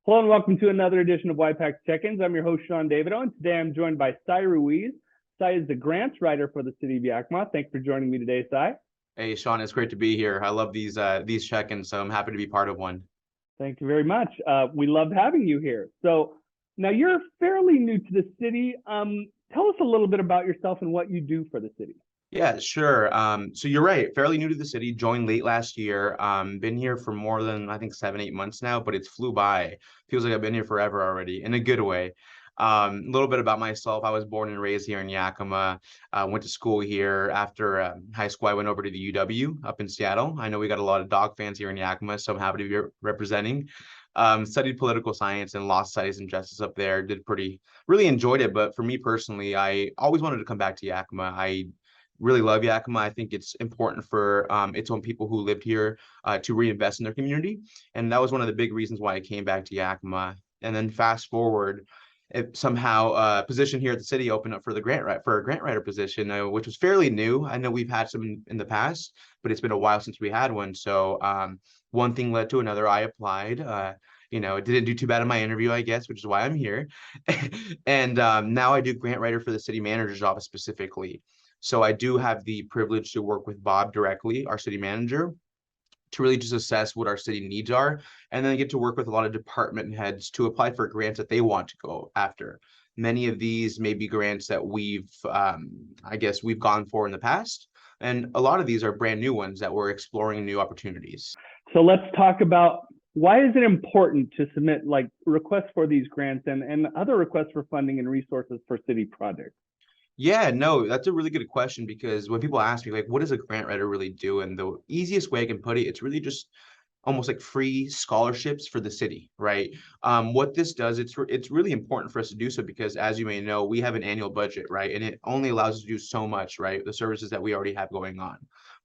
Hello and welcome to another edition of Y-PAC Check-ins. I'm your host, Sean Davido, and today I'm joined by Ruiz. Is the grants writer for the City of Yakima. Thanks for joining me today, Cy. Hey, Sean, it's great to be here. I love these check-ins, so I'm happy to be part of one. Thank you very much. We loved having you here. So now you're fairly new to the city. Tell us a little bit about yourself and what you do for the city. Yeah, sure. So you're right, fairly new to the city, joined late last year. Been here for more than, I think, 7, 8 months now, but it's flew by. Feels like I've been here forever already, in a good way. A little bit about myself. I was born and raised here in Yakima. Went to school here. After high school, I went over to the UW up in Seattle. I know we got a lot of dog fans here in Yakima, so I'm happy to be representing. Studied political science and law studies and justice up there. Really enjoyed it. But for me personally, I always wanted to come back to Yakima. I really love Yakima. I think it's important for its own people who lived here to reinvest in their community. And that was one of the big reasons why I came back to Yakima. And then fast forward, it somehow a position here at the city opened up for a grant writer position, which was fairly new. I know we've had some in the past, but it's been a while since we had one. So one thing led to another. I applied. It didn't do too bad in my interview, I guess, which is why I'm here. And now I do grant writer for the city manager's office specifically. So I do have the privilege to work with Bob directly, our city manager, to really just assess what our city needs are, and then get to work with a lot of department heads to apply for grants that they want to go after. Many of these may be grants that we've gone for in the past, and a lot of these are brand new ones that we're exploring new opportunities. So let's talk about why is it important to submit requests for these grants and other requests for funding and resources for city projects? Yeah, no, that's a really good question, because when people ask me, like, what does a grant writer really do? And the easiest way I can put it, it's really just almost like free scholarships for the city, right? What this does, it's really important for us to do so, because as you may know, we have an annual budget, right? And it only allows us to do so much, right? The services that we already have going on.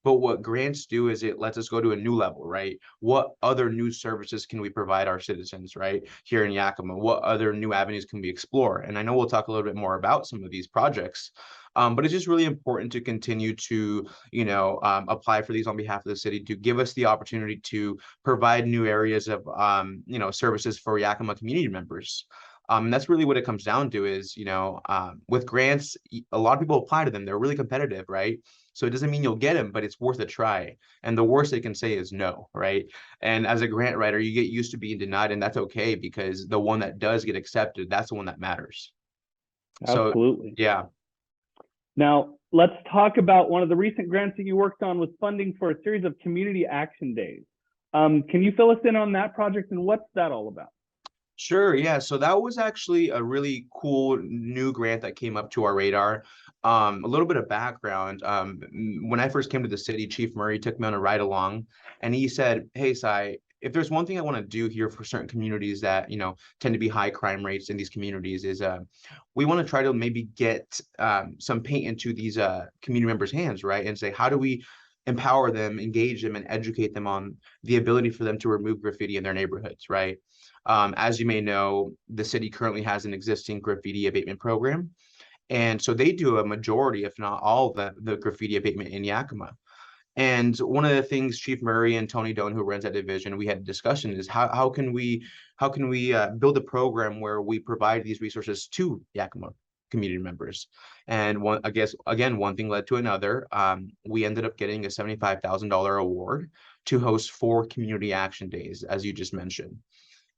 But what grants do is it lets us go to a new level, right? What other new services can we provide our citizens, right? Here in Yakima, what other new avenues can we explore? And I know we'll talk a little bit more about some of these projects, but it's just really important to continue to, apply for these on behalf of the city, to give us the opportunity to provide new areas of, services for Yakima community members. That's really what it comes down to is, with grants, a lot of people apply to them. They're really competitive, right? So it doesn't mean you'll get them, but it's worth a try. And the worst they can say is no, right? And as a grant writer, you get used to being denied, and that's okay, because the one that does get accepted, that's the one that matters. Absolutely. So, yeah. Now, let's talk about one of the recent grants that you worked on was funding for a series of community action days. Can you fill us in on that project and what's that all about? Sure, yeah. So that was actually a really cool new grant that came up to our radar. A little bit of background. When I first came to the city, Chief Murray took me on a ride along, and he said, "Hey, Cy, if there's one thing I want to do here for certain communities that, tend to be high crime rates in these communities is we want to try to maybe get some paint into these community members' hands, right? And say, how do we empower them, engage them, and educate them on the ability for them to remove graffiti in their neighborhoods, right? As you may know, the city currently has an existing graffiti abatement program. And so they do a majority, if not all, the graffiti abatement in Yakima. And one of the things Chief Murray and Tony Doan, who runs that division, we had a discussion is how can we build a program where we provide these resources to Yakima community members. And one thing led to another. We ended up getting a $75,000 award to host 4 community action days, as you just mentioned.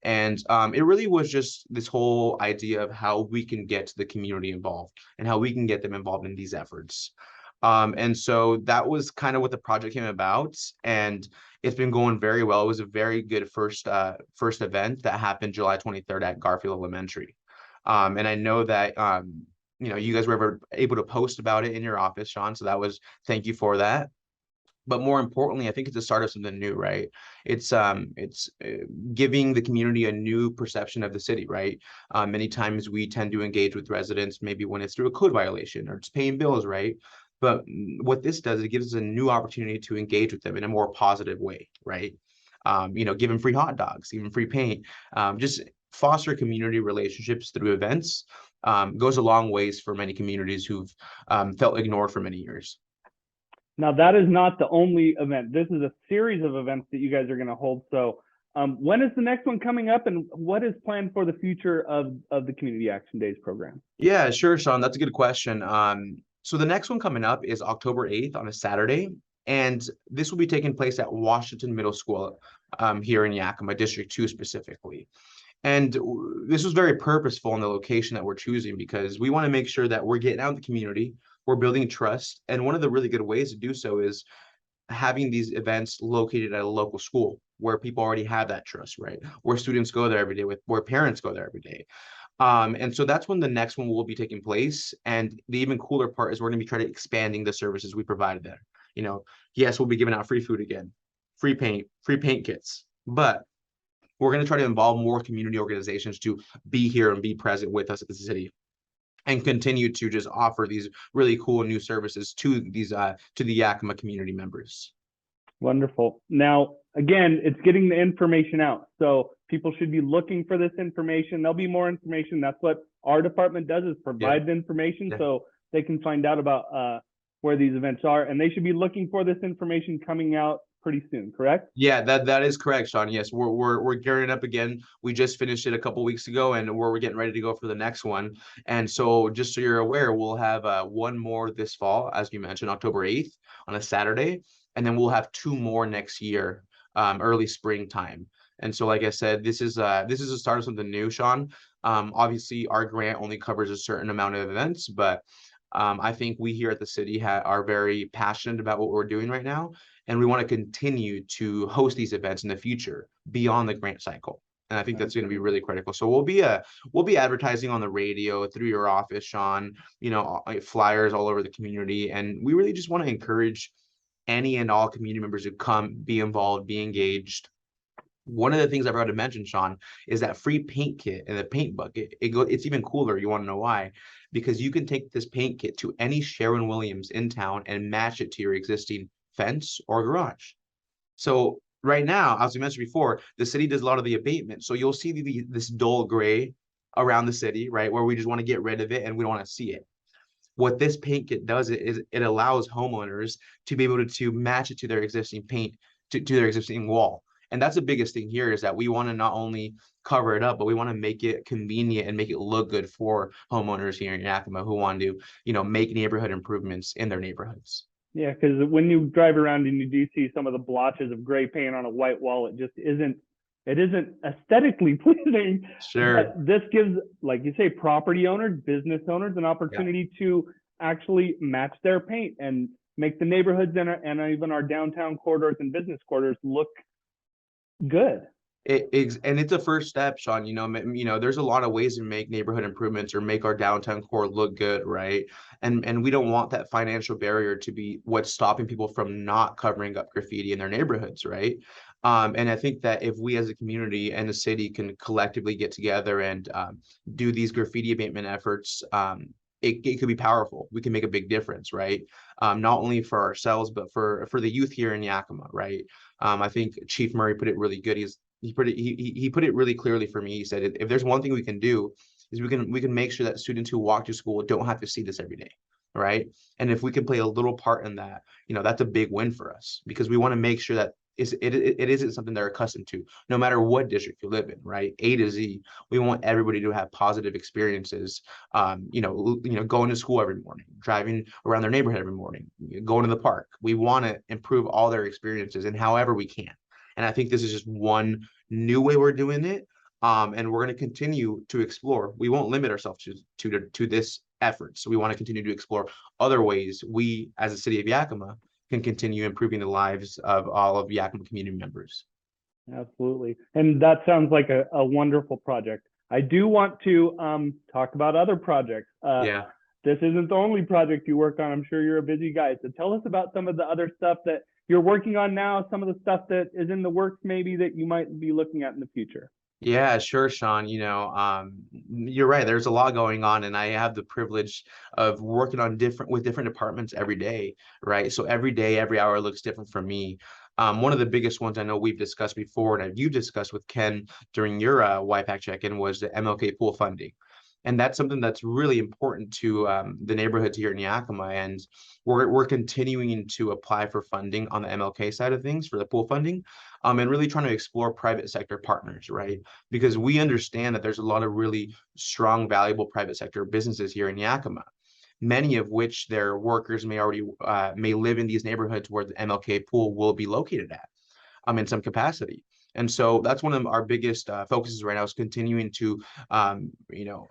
And it really was just this whole idea of how we can get the community involved and how we can get them involved in these efforts. And so that was kind of what the project came about, and it's been going very well. It was a very good first event that happened July 23rd at Garfield Elementary. And I know that you guys were ever able to post about it in your office, Sean. So thank you for that. But more importantly, I think it's the start of something new, right? It's giving the community a new perception of the city, right? Many times we tend to engage with residents, maybe when it's through a code violation or just paying bills, right? But what this does, it gives us a new opportunity to engage with them in a more positive way, right? Give them free hot dogs, even free paint, just foster community relationships through events goes a long ways for many communities who've felt ignored for many years. Now, that is not the only event. This is a series of events that you guys are going to hold. So When is the next one coming up, and what is planned for the future of the Community Action Days program? Yeah, sure, Sean. That's a good question. So the next one coming up is October 8th on a Saturday, and this will be taking place at Washington Middle School here in Yakima, District 2 specifically. And this was very purposeful in the location that we're choosing because we want to make sure that we're getting out in the community, we're building trust. And one of the really good ways to do so is having these events located at a local school where people already have that trust, right? Where students go there every day, where parents go there every day. And so that's when the next one will be taking place. And the even cooler part is we're going to be trying to expanding the services we provided there. You know, yes, we'll be giving out free food again, free paint kits, but we're going to try to involve more community organizations to be here and be present with us at the city and continue to just offer these really cool new services to the Yakima community members. Wonderful. Now, again, it's getting the information out. So people should be looking for this information. There'll be more information. That's what our department does, is provide the information so they can find out about where these events are. And they should be looking for this information coming out pretty soon, correct? Yeah, that is correct, Sean. Yes, we're gearing up again. We just finished it a couple weeks ago, and we're getting ready to go for the next one. And so, just so you're aware, we'll have one more this fall, as you mentioned, October 8th on a Saturday, and then we'll have two more next year, early springtime. And so, like I said, this is a start of something new, Sean. Obviously, our grant only covers a certain amount of events, but I think we here at the city are very passionate about what we're doing right now, and we want to continue to host these events in the future beyond the grant cycle. And I think that's going to be really critical. So we'll be advertising on the radio through your office, Sean, flyers all over the community. And we really just want to encourage any and all community members to come, be involved, be engaged. One of the things I forgot to mention, Sean, is that free paint kit and the paint bucket. It's even cooler. You want to know why? Because you can take this paint kit to any Sherwin-Williams in town and match it to your existing fence or garage. So right now, as we mentioned before, the city does a lot of the abatement. So you'll see this dull gray around the city, right, where we just want to get rid of it and we don't want to see it. What this paint kit does is it allows homeowners to be able to match it to their existing paint, to their existing wall. And that's the biggest thing here, is that we want to not only cover it up, but we want to make it convenient and make it look good for homeowners here in Yakima who want to, make neighborhood improvements in their neighborhoods. Yeah, because when you drive around and you do see some of the blotches of gray paint on a white wall, it isn't aesthetically pleasing. Sure. But this gives, like you say, property owners, business owners, an opportunity to actually match their paint and make the neighborhoods and even our downtown corridors and business corridors look good. And it's a first step, Sean. There's a lot of ways to make neighborhood improvements or make our downtown core look good, right? And we don't want that financial barrier to be what's stopping people from not covering up graffiti in their neighborhoods, right? And I think that if we as a community and the city can collectively get together and do these graffiti abatement efforts, it could be powerful. We can make a big difference, right? Not only for ourselves, but for the youth here in Yakima, right? I think Chief Murray put it really good. He put it really clearly for me. He said, if there's one thing we can do, is we can make sure that students who walk to school don't have to see this every day, right? And if we can play a little part in that, that's a big win for us, because we want to make sure that it isn't something they're accustomed to, no matter what district you live in, right? A to Z. We want everybody to have positive experiences, going to school every morning, driving around their neighborhood every morning, going to the park. We want to improve all their experiences in however we can. And I think this is just one new way we're doing it. And we're going to continue to explore. We won't limit ourselves to this effort. So we want to continue to explore other ways we, as a city of Yakima, can continue improving the lives of all of Yakima community members. Absolutely. And that sounds like a wonderful project. I do want to talk about other projects. This isn't the only project you work on. I'm sure you're a busy guy. So tell us about some of the other stuff that you're working on now, some of the stuff that is in the works maybe that you might be looking at in the future. Yeah, sure, Sean. You're right. There's a lot going on, and I have the privilege of working on different departments every day, right? So every day, every hour looks different for me. One of the biggest ones I know we've discussed before, and you've discussed with Ken during your Y-PAC check-in, was the MLK pool funding. And that's something that's really important to the neighborhoods here in Yakima. And we're continuing to apply for funding on the MLK side of things for the pool funding, and really trying to explore private sector partners, right? Because we understand that there's a lot of really strong, valuable private sector businesses here in Yakima, many of which their workers may already may live in these neighborhoods where the MLK pool will be located at, in some capacity. And so that's one of our biggest focuses right now, is continuing to,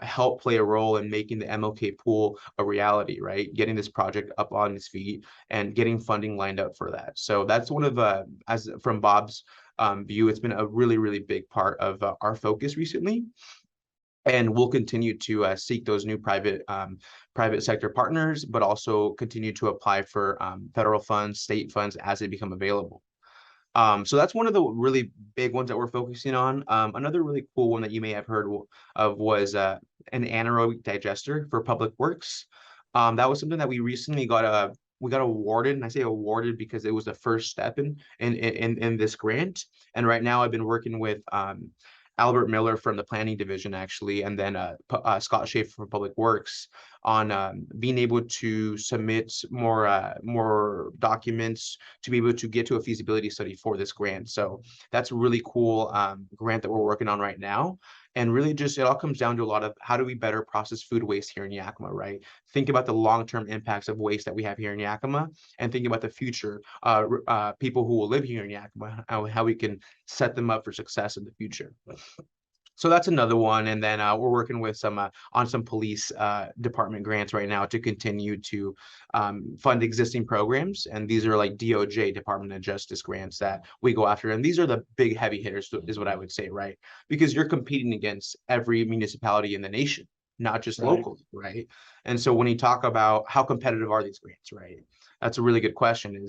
help play a role in making the MLK pool a reality, right? Getting this project up on its feet and getting funding lined up for that. So that's one of, as from Bob's view, it's been a really, really big part of our focus recently. And we'll continue to seek those new private sector partners, but also continue to apply for federal funds, state funds as they become available. So that's one of the really big ones that we're focusing on. Another really cool one that you may have heard of was an anaerobic digester for public works. That was something that we recently got awarded, and I say awarded because it was the first step in this grant. And right now I've been working with Albert Miller from the planning division, actually, and then Scott Schaefer from Public Works on being able to submit more documents to be able to get to a feasibility study for this grant. So that's a really cool grant that we're working on right now. And really just, it all comes down to a lot of how do we better process food waste here in Yakima, right? Think about the long-term impacts of waste that we have here in Yakima, and think about the future people who will live here in Yakima, how we can set them up for success in the future. So that's another one. And then we're working with some on some police department grants right now to continue to fund existing programs. And these are like DOJ, Department of Justice grants that we go after. And these are the big heavy hitters, is what I would say, right? Because you're competing against every municipality in the nation, not just locally, right? And so when you talk about how competitive are these grants, right? That's a really good question.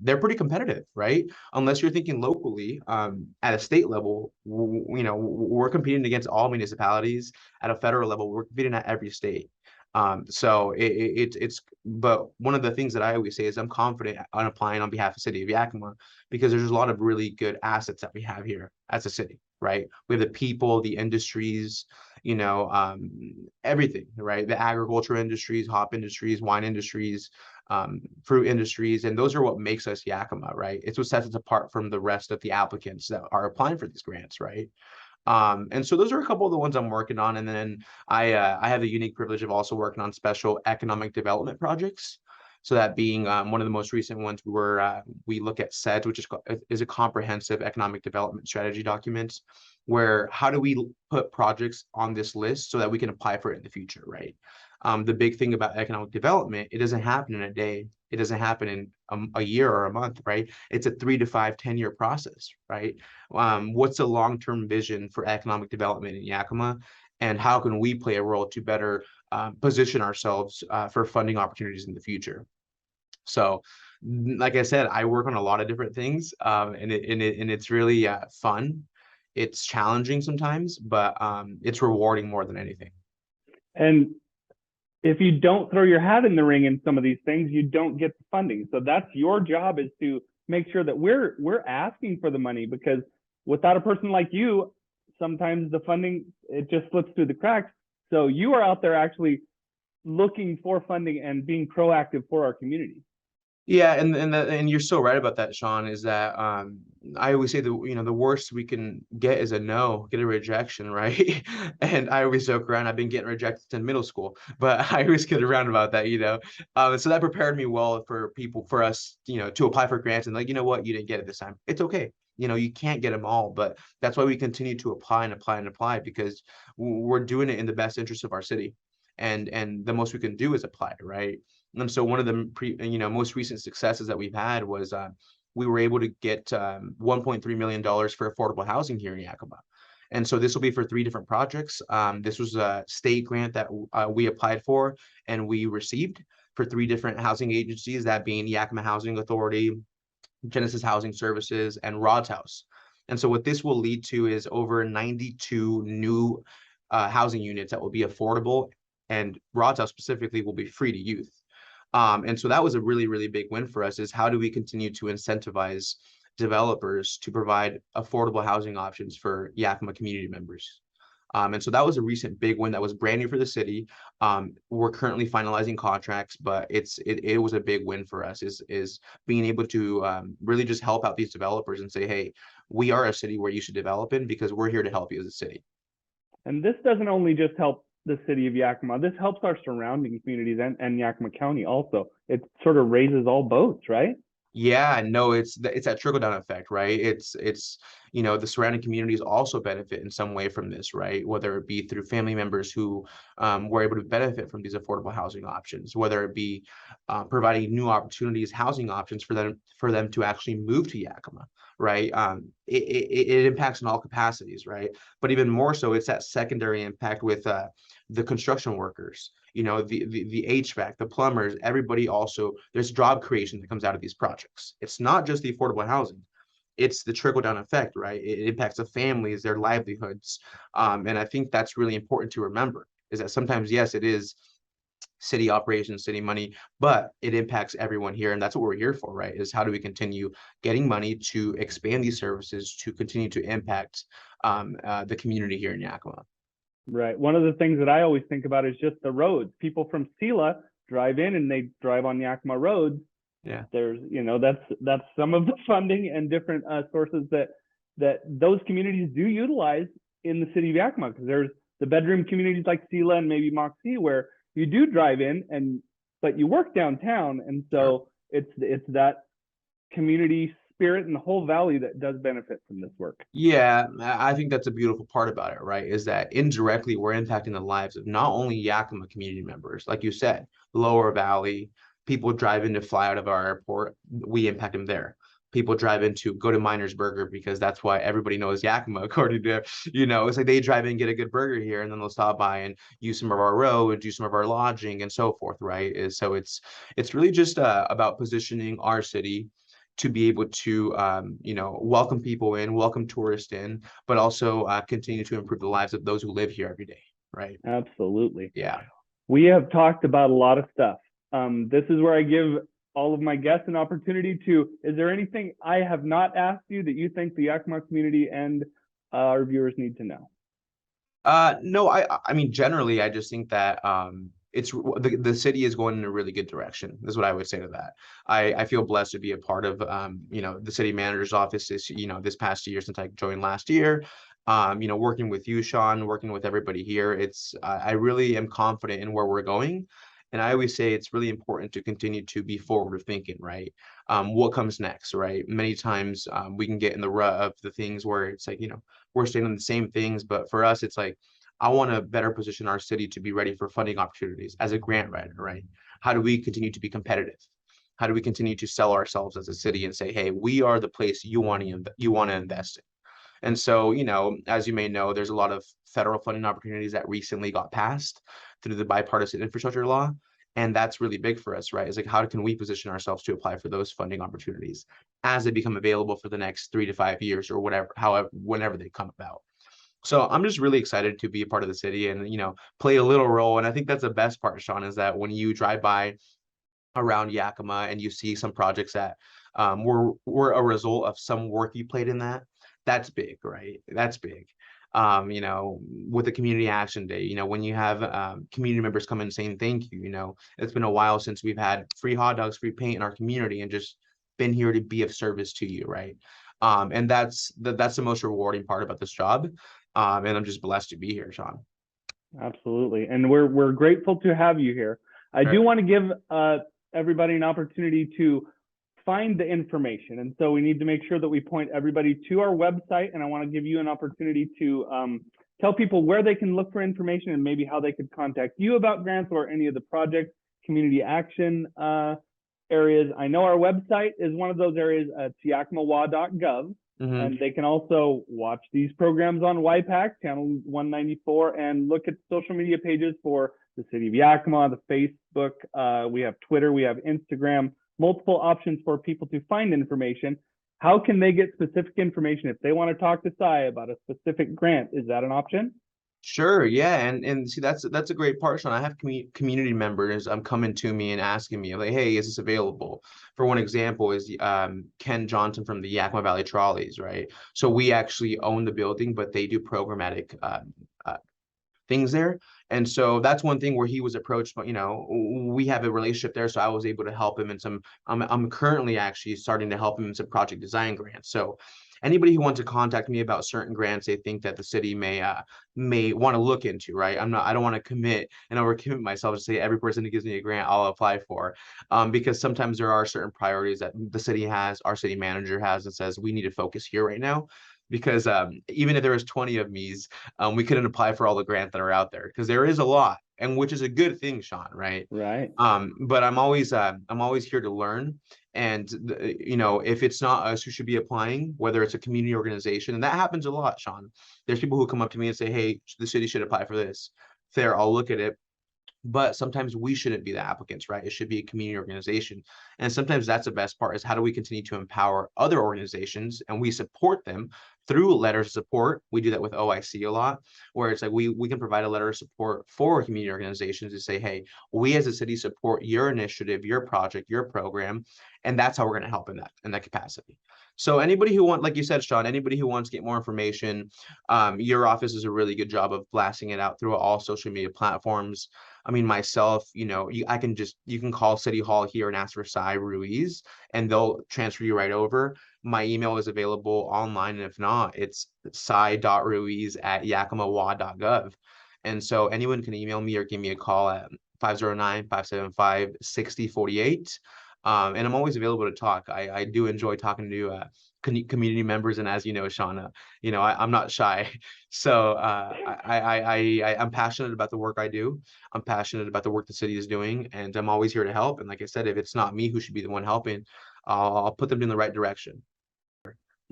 They're pretty competitive, right? Unless you're thinking locally, at a state level, we're competing against all municipalities. At a federal level, we're competing at every state. But one of the things that I always say is I'm confident on applying on behalf of City of Yakima, because there's a lot of really good assets that we have here as a city, right? We have the people, the industries, everything, right? The agriculture industries, hop industries, wine industries, fruit industries, and those are what makes us Yakima, right? It's what sets us apart from the rest of the applicants that are applying for these grants, right? And so those are a couple of the ones I'm working on. And then I have the unique privilege of also working on special economic development projects. So that being one of the most recent ones, we look at SEDS, which is a comprehensive economic development strategy document, where how do we put projects on this list so that we can apply for it in the future, right? The big thing about economic development, it doesn't happen in a day. It doesn't happen in a year or a month, right? It's a 3 to 5, 10-year process, right? What's the long-term vision for economic development in Yakima? And how can we play a role to better position ourselves for funding opportunities in the future? So, like I said, I work on a lot of different things, and it's really fun. It's challenging sometimes, but it's rewarding more than anything. And if you don't throw your hat in the ring in some of these things, you don't get the funding. So that's your job, is to make sure that we're asking for the money, because without a person like you, sometimes the funding, it just slips through the cracks. So you are out there actually looking for funding and being proactive for our community. Yeah, and you're so right about that, Sean, is that I always say the worst we can get is a no, get a rejection, right? And I always joke around, I've been getting rejected in middle school, but I always get around about that, so that prepared me well for us, to apply for grants, and like, you know what, you didn't get it this time. It's okay. You can't get them all, but that's why we continue to apply and apply and apply, because we're doing it in the best interest of our city. And the most we can do is apply, right? And so one of the most recent successes that we've had was we were able to get $1.3 million for affordable housing here in Yakima. And so this will be for 3 different projects. This was a state grant that we applied for and we received for 3 different housing agencies, that being Yakima Housing Authority, Genesis Housing Services, and Rod's House. And so what this will lead to is over 92 new housing units that will be affordable, and Rod's House specifically will be free to youth. And so that was a really, really big win for us, is how do we continue to incentivize developers to provide affordable housing options for Yakima community members? And so that was a recent big win that was brand new for the city. We're currently finalizing contracts, but it was a big win for us is being able to really just help out these developers and say, hey, we are a city where you should develop in because we're here to help you as a city. And this doesn't only just help the city of Yakima, this helps our surrounding communities and Yakima County also. It sort of raises all boats, right? Yeah, no, it's that trickle down effect, right? It's the surrounding communities also benefit in some way from this, right? Whether it be through family members who were able to benefit from these affordable housing options, whether it be providing new opportunities, housing options for them to actually move to Yakima, right? It impacts in all capacities, right? But even more so, it's that secondary impact with the construction workers, the HVAC, the plumbers, everybody also, there's job creation that comes out of these projects. It's not just the affordable housing, it's the trickle down effect, right? It impacts the families, their livelihoods. And I think that's really important to remember is that sometimes, yes, it is city operations, city money, but it impacts everyone here. And that's what we're here for, right? Is how do we continue getting money to expand these services to continue to impact the community here in Yakima. Right. One of the things that I always think about is just the roads. People from Sela drive in and they drive on Yakima roads. Yeah. There's, that's some of the funding and different sources that those communities do utilize in the city of Yakima, because there's the bedroom communities like Sela and maybe Moxie where you do drive in but you work downtown, and so it's that community spirit in the whole valley that does benefit from this work. Yeah, I think that's a beautiful part about it, right? Is that indirectly we're impacting the lives of not only Yakima community members, like you said, Lower Valley, people driving to fly out of our airport, we impact them there. People drive in to go to Miner's Burger because that's why everybody knows Yakima, according to, it's like they drive in and get a good burger here, and then they'll stop by and use some of our road, do some of our lodging and so forth, right? So it's really just about positioning our city to be able to welcome people in, welcome tourists in, but also continue to improve the lives of those who live here every day, right? Absolutely. Yeah. We have talked about a lot of stuff. This is where I give all of my guests an opportunity to, is there anything I have not asked you that you think the Yakima community and our viewers need to know? No, I mean, generally, I just think that it's the city is going in a really good direction. That's what I would say to that. I feel blessed to be a part of the city manager's office this past year since I joined last year. Working with you, Sean, working with everybody here. I really am confident in where we're going. And I always say it's really important to continue to be forward thinking, right? What comes next, right? Many times we can get in the rut of the things where it's like, we're staying on the same things. But for us, it's like, I want to better position our city to be ready for funding opportunities as a grant writer, right? How do we continue to be competitive? How do we continue to sell ourselves as a city and say, hey, we are the place you want to invest in? And so, as you may know, there's a lot of federal funding opportunities that recently got passed through the bipartisan infrastructure law. And that's really big for us, right? It's like, how can we position ourselves to apply for those funding opportunities as they become available for the next 3 to 5 years or whenever they come about. So I'm just really excited to be a part of the city and, play a little role. And I think that's the best part, Sean, is that when you drive by around Yakima and you see some projects that were a result of some work you played in that's big, right? That's big. With the community action day, when you have community members come in saying thank you, it's been a while since we've had free hot dogs, free paint in our community and just been here to be of service to you, right? And that's the most rewarding part about this job. And I'm just blessed to be here, Sean. Absolutely. And we're grateful to have you here. I do want to give everybody an opportunity to find the information. And so we need to make sure that we point everybody to our website. And I want to give you an opportunity to tell people where they can look for information and maybe how they could contact you about grants or any of the project community action areas. I know our website is one of those areas at yakimawa.gov. And they can also watch these programs on Y-PAC, channel 194, and look at social media pages for the City of Yakima, the Facebook. We have Twitter, we have Instagram, multiple options for people to find information. How can they get specific information if they want to talk to Sai about a specific grant? Is that an option? Sure, yeah, and see that's a great part, Sean. I have community members coming to me and asking me like, hey, is this available? For one example is Ken Johnson from the Yakima Valley Trolleys, right? So we actually own the building, but they do programmatic things there. And so that's one thing where he was approached, but we have a relationship there. So I was able to help him in some, I'm currently actually starting to help him in some project design grants. So anybody who wants to contact me about certain grants they think that the city may want to look into, right? I don't want to commit and overcommit myself to say every person who gives me a grant I'll apply for, because sometimes there are certain priorities that the city has, our city manager has, and says we need to focus here right now. Because even if there was 20 of me's, we couldn't apply for all the grants that are out there because there is a lot, and which is a good thing, Sean, right? Right. But I'm always here to learn. And if it's not us who should be applying, whether it's a community organization, and that happens a lot, Sean. There's people who come up to me and say, "Hey, the city should apply for this." Fair, I'll look at it. But sometimes we shouldn't be the applicants, right? It should be a community organization. And sometimes that's the best part is how do we continue to empower other organizations and we support them through letters of support. We do that with OIC a lot, where it's like we can provide a letter of support for community organizations to say, hey, we as a city support your initiative, your project, your program, and that's how we're going to help in that capacity. So anybody who like you said, Sean, anybody who wants to get more information, your office does a really good job of blasting it out through all social media platforms. I mean, myself, you can call City Hall here and ask for Cy Ruiz, and they'll transfer you right over. My email is available online, and if not, it's cy.ruiz@yakimawa.gov. And so anyone can email me or give me a call at 509-575-6048. And I'm always available to talk. I do enjoy talking to community members, and as you know, Shauna, I'm not shy. So I'm passionate about the work I do. I'm passionate about the work the city is doing, and I'm always here to help. And like I said, if it's not me who should be the one helping, I'll put them in the right direction.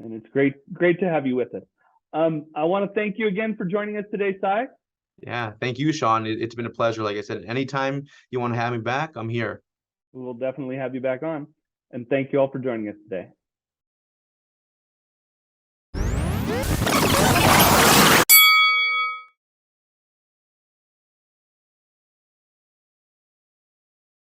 And it's great to have you with us. I want to thank you again for joining us today, Cy. Yeah, thank you, Sean. It's been a pleasure. Like I said, anytime you want to have me back, I'm here. We will definitely have you back on. And thank you all for joining us today.